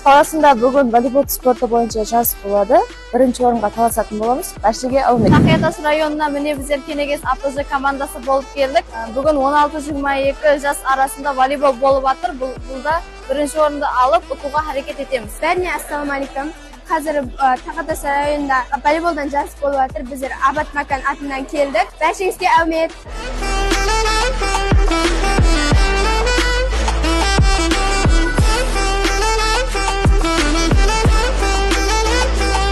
қаласында бүгін волейбол спорты бойынша жарыс болады. Бірінші орынға таласатын боламыз. Баршаға рахмет. Тақиятас районына міне біздер Кенегес АПЖ командасы болып келдік. Бүгін 16-22 жас арасында волейбол болып жатыр. Бұлда бірінші орынды алып, ұтуға харекет етеміз. Бәріне ассалаумалейкум. Қазір Тақиятас районында волейболдан жарыс болып жатыр. Біздер Абат Макан атынан келдік. Бәршіңізге рахмет.